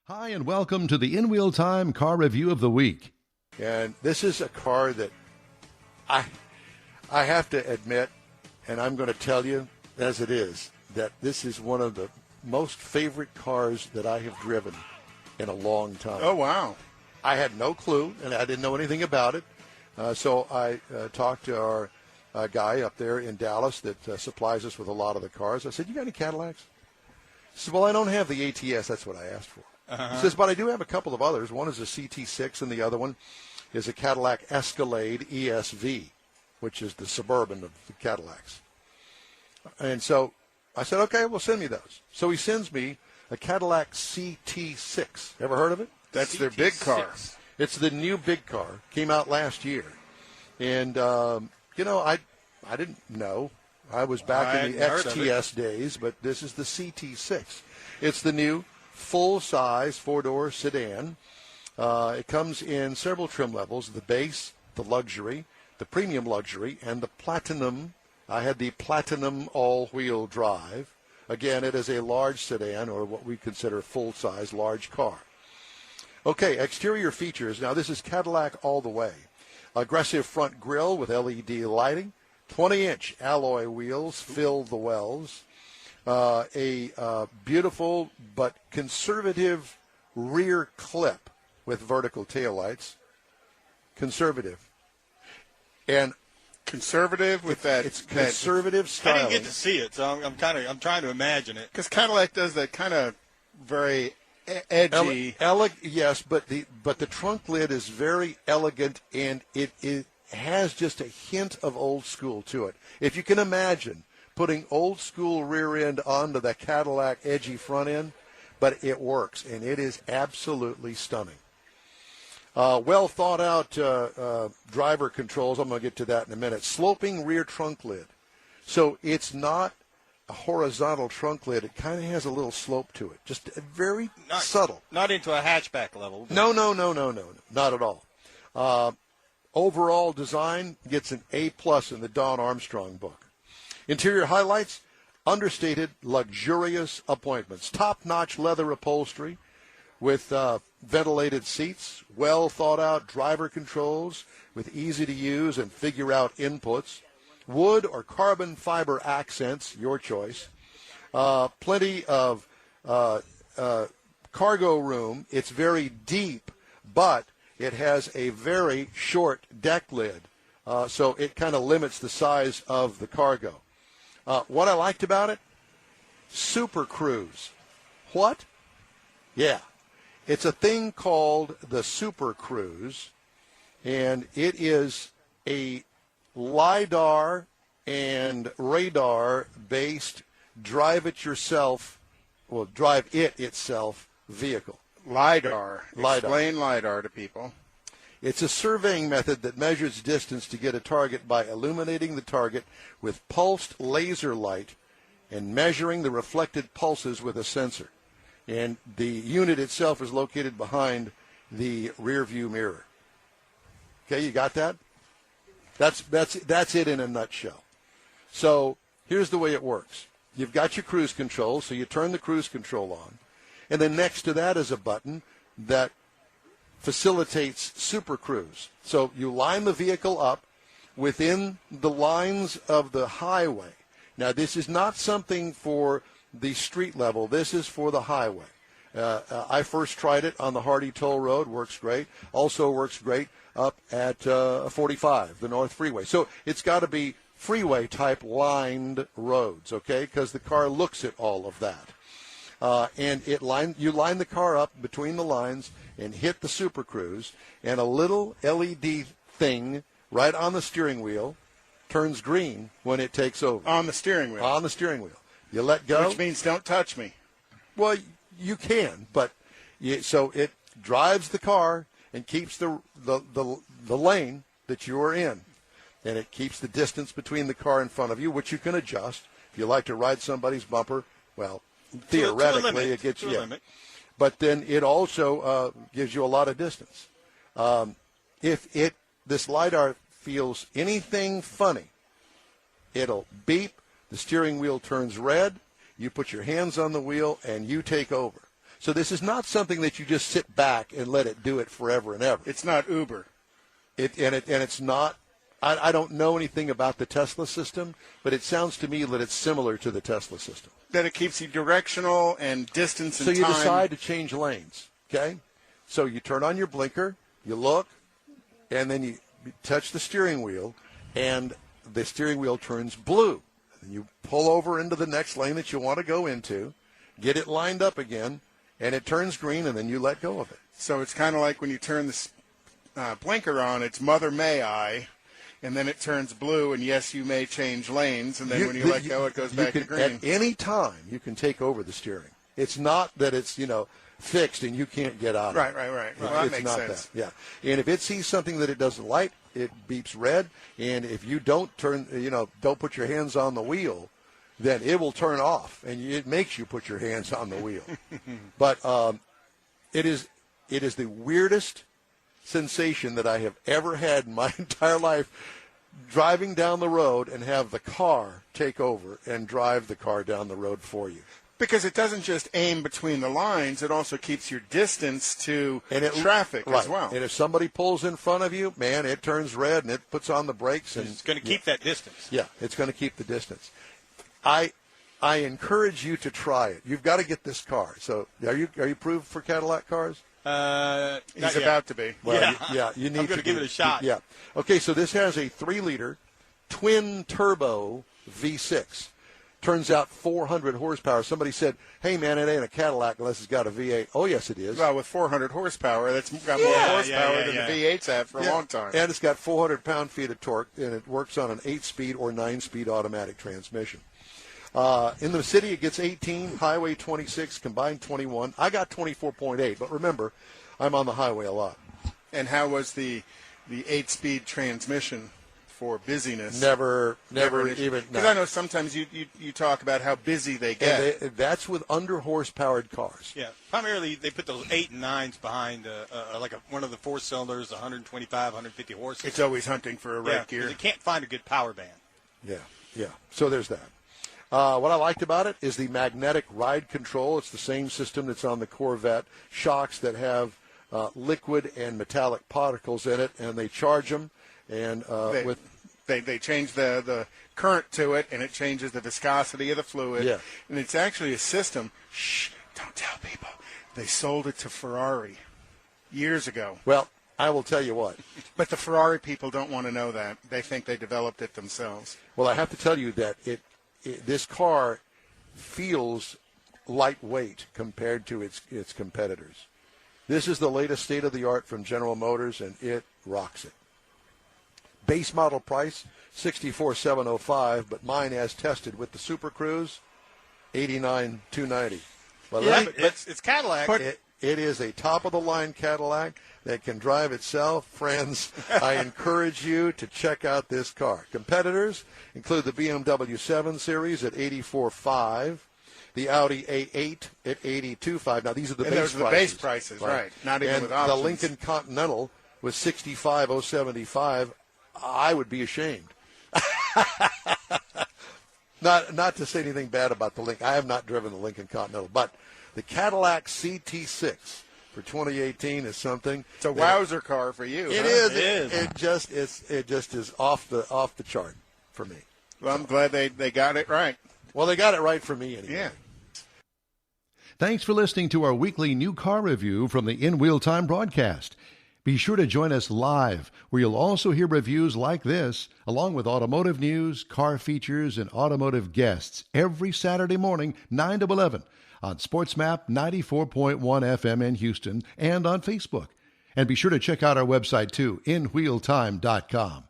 Hi, and welcome to the In Wheel Time Car Review of the Week. And this is a car that I have to admit, and I'm going to tell you as it is, that this is one of the most favorite cars that I have driven in a long time. Oh, wow. I had no clue, and I didn't know anything about it. So I talked to our guy up there in Dallas that supplies us with a lot of the cars. I said, "You got any Cadillacs?" He said, "Well, I don't have the ATS." That's what I asked for. He says, "But I do have a couple of others. One is a CT6, and the other one is a Cadillac Escalade ESV, which is the Suburban of the Cadillacs." And so I said, "Okay, well, send me those." So he sends me a Cadillac CT6. Ever heard of it? That's CT6. their big car. It's the new big car. Came out last year. And, I didn't know. I was back in the XTS days, but this is the CT6. It's the new full-size four-door sedan. It comes in several trim levels: the base, the luxury, the premium luxury, and the platinum. I had the platinum all-wheel drive. Again, it is a large sedan, or what we consider full-size large car. Okay, exterior features. Now, this is Cadillac all the way. Aggressive front grille with LED lighting. 20-inch alloy wheels fill the wells. A beautiful but conservative rear clip with vertical taillights. Conservative. And Conservative with that. It's conservative I styling. didn't get to see it, so I'm trying to imagine it. Because Cadillac does that kind of very edgy. Yes, but the trunk lid is very elegant, and it has just a hint of old school to it. If you can imagine putting old school rear end onto the Cadillac edgy front end, but it works, and it is absolutely stunning. Well thought out driver controls. I'm going to get to that in a minute. Sloping rear trunk lid. So it's not a horizontal trunk lid. It kind of has a little slope to it. Just very subtle. Not into a hatchback level. No, not at all. Overall design gets an A+ in the Don Armstrong book. Interior highlights: understated, luxurious appointments, top-notch leather upholstery with ventilated seats, well-thought-out driver controls with easy-to-use and figure-out inputs, wood or carbon fiber accents, your choice, plenty of cargo room. It's very deep, but it has a very short deck lid, so it kind of limits the size of the cargo. What I liked about it, Super Cruise. What? Yeah. It's a thing called the Super Cruise, and it is a LiDAR and radar-based drive it itself vehicle. LiDAR. Explain LiDAR to people. It's a surveying method that measures distance to get a target by illuminating the target with pulsed laser light and measuring the reflected pulses with a sensor. And the unit itself is located behind the rear view mirror. Okay, you got that? That's it in a nutshell. So here's the way it works. You've got your cruise control, so you turn the cruise control on. And then next to that is a button that facilitates Super Cruise. So you line the vehicle up within the lines of the highway. Now, this is not something for the street level. This is for the highway. I first tried it on the Hardy Toll Road. Works great. Also works great up at 45, the North Freeway. So it's got to be freeway-type lined roads, okay, because the car looks at all of that. And you line the car up between the lines and hit the Super Cruise, and a little LED thing right on the steering wheel turns green when it takes over. On the steering wheel. On the steering wheel. You let go. Which means don't touch me. Well, you can, but so it drives the car and keeps the lane that you are in, and it keeps the distance between the car in front of you, which you can adjust. If you like to ride somebody's bumper, well, theoretically it gets you. But then it also gives you a lot of distance. If this LiDAR feels anything funny, it'll beep, the steering wheel turns red, you put your hands on the wheel, and you take over. So this is not something that you just sit back and let it do it forever and ever. It's not Uber. It's not. I don't know anything about the Tesla system, but it sounds to me that it's similar to the Tesla system. That it keeps you directional and distance and so time. you decide to change lanes, okay? So you turn on your blinker, you look, and then you touch the steering wheel, and the steering wheel turns blue. And you pull over into the next lane that you want to go into, get it lined up again, and it turns green, and then you let go of it. So it's kind of like when you turn the blinker on, it's Mother May I, and then it turns blue, and yes, you may change lanes, and then when you let go, it goes back to green. At any time, you can take over the steering. It's not that it's, fixed and you can't get out of it. Right. Well, that it's makes not sense. that. Yeah. And if it sees something that it doesn't like, it beeps red. And if you don't don't put your hands on the wheel, then it will turn off, and it makes you put your hands on the wheel. But it is the weirdest sensation that I have ever had in my entire life, driving down the road and have the car take over and drive the car down the road for you. Because it doesn't just aim between the lines, it also keeps your distance to traffic as well. And if somebody pulls in front of you, man, it turns red and it puts on the brakes. And it's going to keep that distance. Yeah, it's going to keep the distance. I encourage you to try it. You've got to get this car. So are you approved for Cadillac cars? He's about to be. Well, yeah. You need I'm going to give it a shot. Yeah. Okay, so this has a 3-liter twin-turbo V6. Turns out 400 horsepower. Somebody said, hey, man, it ain't a Cadillac unless it's got a V8. Oh, yes, it is. Well, with 400 horsepower, that's got more horsepower than the V8's had for a long time. And it's got 400 pound-feet of torque, and it works on an 8-speed or 9-speed automatic transmission. In the city, it gets 18, highway 26, combined 21. I got 24.8, but remember, I'm on the highway a lot. And how was the 8-speed transmission for busyness? Never even. Because I know sometimes you talk about how busy they get. And that's with under-horsepowered cars. Yeah, primarily they put those 8 and 9s behind one of the 4-cylinders, 125, 150 horses. It's always hunting for a red gear. They can't find a good power band. Yeah. So there's that. What I liked about it is the magnetic ride control. It's the same system that's on the Corvette. Shocks that have liquid and metallic particles in it, and they charge them. And they change the current to it, and it changes the viscosity of the fluid. Yeah. And it's actually a system. Shh, don't tell people. They sold it to Ferrari years ago. Well, I will tell you what. But the Ferrari people don't want to know that. They think they developed it themselves. Well, I have to tell you that this car feels lightweight compared to its competitors. This is the latest state-of-the-art from General Motors, and it rocks it. Base model price, $64,705, but mine as tested with the Super Cruise, $89,290. But it's Cadillac. It is a top-of-the-line Cadillac that can drive itself. Friends, I encourage you to check out this car. Competitors include the BMW 7 Series at $84,500, the Audi A8 at $82,500. Now, these are the base prices. Those are the base prices, right. Not even with options. The Lincoln Continental was $65,075. I would be ashamed. Not to say anything bad about the Lincoln. I have not driven the Lincoln Continental, but the Cadillac CT6 for 2018 is something. It's a wowzer car for you. It is. It just is off the chart for me. Well, I'm glad they got it right. Well, they got it right for me anyway. Yeah. Thanks for listening to our weekly new car review from the In Wheel Time broadcast. Be sure to join us live, where you'll also hear reviews like this, along with automotive news, car features, and automotive guests every Saturday morning, 9 to 11, on SportsMap 94.1 FM in Houston and on Facebook. And be sure to check out our website, too, inwheeltime.com.